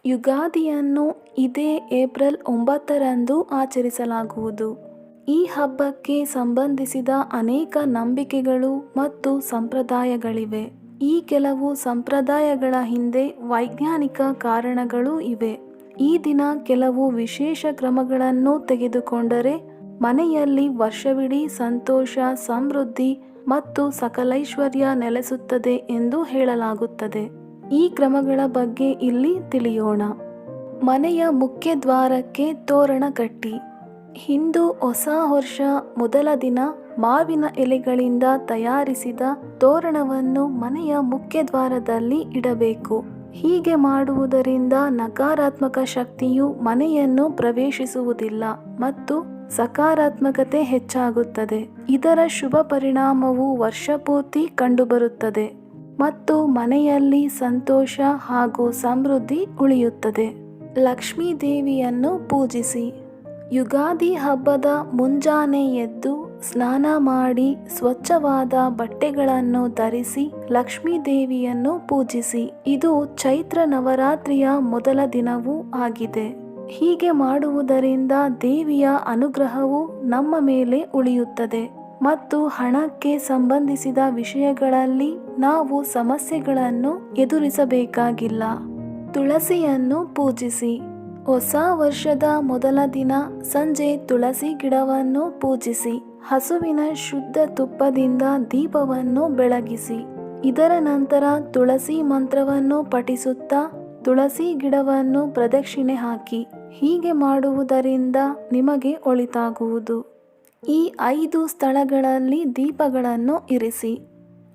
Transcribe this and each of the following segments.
ಯುಗಾದಿಯನ್ನು ಇದೇ ಏಪ್ರಿಲ್ 9ರಂದು ಆಚರಿಸಲಾಗುವುದು. ಈ ಹಬ್ಬಕ್ಕೆ ಸಂಬಂಧಿಸಿದ ಅನೇಕ ನಂಬಿಕೆಗಳು ಮತ್ತು ಸಂಪ್ರದಾಯಗಳಿವೆ. ಈ ಕೆಲವು ಸಂಪ್ರದಾಯಗಳ ಹಿಂದೆ ವೈಜ್ಞಾನಿಕ ಕಾರಣಗಳೂ ಇವೆ. ಈ ದಿನ ಕೆಲವು ವಿಶೇಷ ಕ್ರಮಗಳನ್ನು ತೆಗೆದುಕೊಂಡರೆ ಮನೆಯಲ್ಲಿ ವರ್ಷವಿಡೀ ಸಂತೋಷ, ಸಮೃದ್ಧಿ ಮತ್ತು ಸಕಲೈಶ್ವರ್ಯ ನೆಲೆಸುತ್ತದೆ ಎಂದು ಹೇಳಲಾಗುತ್ತದೆ. ಈ ಕ್ರಮಗಳ ಬಗ್ಗೆ ಇಲ್ಲಿ ತಿಳಿಯೋಣ. ಮನೆಯ ಮುಖ್ಯ ದ್ವಾರಕ್ಕೆ ತೋರಣ ಕಟ್ಟಿ. ಹಿಂದೂ ಹೊಸ ವರ್ಷ ಮೊದಲ ದಿನ ಮಾವಿನ ಎಲೆಗಳಿಂದ ತಯಾರಿಸಿದ ತೋರಣವನ್ನು ಮನೆಯ ಮುಖ್ಯ ದ್ವಾರದಲ್ಲಿ ಇಡಬೇಕು. ಹೀಗೆ ಮಾಡುವುದರಿಂದ ನಕಾರಾತ್ಮಕ ಶಕ್ತಿಯು ಮನೆಯನ್ನು ಪ್ರವೇಶಿಸುವುದಿಲ್ಲ ಮತ್ತು ಸಕಾರಾತ್ಮಕತೆ ಹೆಚ್ಚಾಗುತ್ತದೆ. ಇದರ ಶುಭ ಪರಿಣಾಮವು ವರ್ಷಪೂರ್ತಿ ಕಂಡುಬರುತ್ತದೆ ಮತ್ತು ಮನೆಯಲ್ಲಿ ಸಂತೋಷ ಹಾಗೂ ಸಮೃದ್ಧಿ ಉಳಿಯುತ್ತದೆ. ಲಕ್ಷ್ಮೀ ದೇವಿಯನ್ನು ಪೂಜಿಸಿ. ಯುಗಾದಿ ಹಬ್ಬದ ಮುಂಜಾನೆ ಎದ್ದು ಸ್ನಾನ ಮಾಡಿ ಸ್ವಚ್ಛವಾದ ಬಟ್ಟೆಗಳನ್ನು ಧರಿಸಿ ಲಕ್ಷ್ಮೀ ದೇವಿಯನ್ನು ಪೂಜಿಸಿ. ಇದು ಚೈತ್ರ ನವರಾತ್ರಿಯ ಮೊದಲ ದಿನವೂ ಆಗಿದೆ. ಹೀಗೆ ಮಾಡುವುದರಿಂದ ದೇವಿಯ ಅನುಗ್ರಹವು ನಮ್ಮ ಮೇಲೆ ಉಳಿಯುತ್ತದೆ ಮತ್ತು ಹಣಕ್ಕೆ ಸಂಬಂಧಿಸಿದ ವಿಷಯಗಳಲ್ಲಿ ನಾವು ಸಮಸ್ಯೆಗಳನ್ನು ಎದುರಿಸಬೇಕಾಗಿಲ್ಲ. ತುಳಸಿಯನ್ನು ಪೂಜಿಸಿ. ಹೊಸ ವರ್ಷದ ಮೊದಲ ದಿನ ಸಂಜೆ ತುಳಸಿ ಗಿಡವನ್ನು ಪೂಜಿಸಿ. ಹಸುವಿನ ಶುದ್ಧ ತುಪ್ಪದಿಂದ ದೀಪವನ್ನು ಬೆಳಗಿಸಿ. ಇದರ ನಂತರ ತುಳಸಿ ಮಂತ್ರವನ್ನು ಪಠಿಸುತ್ತಾ ತುಳಸಿ ಗಿಡವನ್ನು ಪ್ರದಕ್ಷಿಣೆ ಹಾಕಿ. ಹೀಗೆ ಮಾಡುವುದರಿಂದ ನಿಮಗೆ ಒಳಿತಾಗುವುದು. ಈ 5 ಸ್ಥಳಗಳಲ್ಲಿ ದೀಪಗಳನ್ನು ಇರಿಸಿ.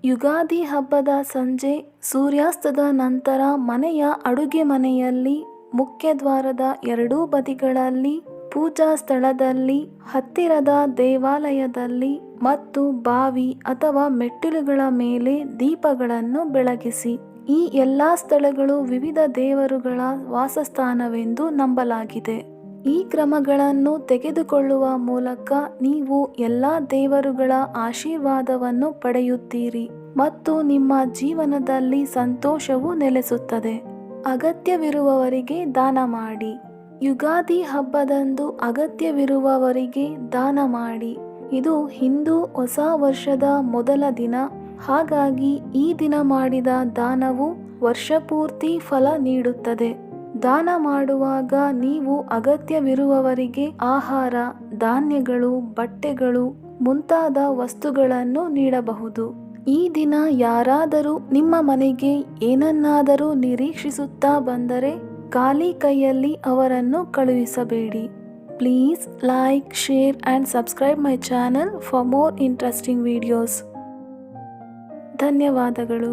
ಯುಗಾದಿ ಹಬ್ಬದ ಸಂಜೆ ಸೂರ್ಯಾಸ್ತದ ನಂತರ ಮನೆಯ ಅಡುಗೆ ಮನೆಯಲ್ಲಿ, ಮುಖ್ಯ ದ್ವಾರದ 2 ಬದಿಗಳಲ್ಲಿ, ಪೂಜಾ ಸ್ಥಳದಲ್ಲಿ, ಹತ್ತಿರದ ದೇವಾಲಯದಲ್ಲಿ ಮತ್ತು ಬಾವಿ ಅಥವಾ ಮೆಟ್ಟಿಲುಗಳ ಮೇಲೆ ದೀಪಗಳನ್ನು ಬೆಳಗಿಸಿ. ಈ ಎಲ್ಲ ಸ್ಥಳಗಳು ವಿವಿಧ ದೇವರುಗಳ ವಾಸಸ್ಥಾನವೆಂದು ನಂಬಲಾಗಿದೆ. ಈ ಕ್ರಮಗಳನ್ನು ತೆಗೆದುಕೊಳ್ಳುವ ಮೂಲಕ ನೀವು ಎಲ್ಲ ದೇವರುಗಳ ಆಶೀರ್ವಾದವನ್ನು ಪಡೆಯುತ್ತೀರಿ ಮತ್ತು ನಿಮ್ಮ ಜೀವನದಲ್ಲಿ ಸಂತೋಷವು ನೆಲೆಸುತ್ತದೆ. ಅಗತ್ಯವಿರುವವರಿಗೆ ದಾನ ಮಾಡಿ. ಯುಗಾದಿ ಹಬ್ಬದಂದು ಅಗತ್ಯವಿರುವವರಿಗೆ ದಾನ ಮಾಡಿ. ಇದು ಹಿಂದೂ ಹೊಸ ವರ್ಷದ ಮೊದಲ ದಿನ. ಹಾಗಾಗಿ ಈ ದಿನ ಮಾಡಿದ ದಾನವು ವರ್ಷಪೂರ್ತಿ ಫಲ ನೀಡುತ್ತದೆ. ದಾನ ಮಾಡುವಾಗ ನೀವು ಅಗತ್ಯವಿರುವವರಿಗೆ ಆಹಾರ, ಧಾನ್ಯಗಳು, ಬಟ್ಟೆಗಳು ಮುಂತಾದ ವಸ್ತುಗಳನ್ನು ನೀಡಬಹುದು. ಈ ದಿನ ಯಾರಾದರೂ ನಿಮ್ಮ ಮನೆಗೆ ಏನನ್ನಾದರೂ ನಿರೀಕ್ಷಿಸುತ್ತಾ ಬಂದರೆ ಖಾಲಿ ಕೈಯಲ್ಲಿ ಅವರನ್ನು ಕಳುಹಿಸಬೇಡಿ. Please like, share and subscribe my channel for more interesting videos. ಧನ್ಯವಾದಗಳು.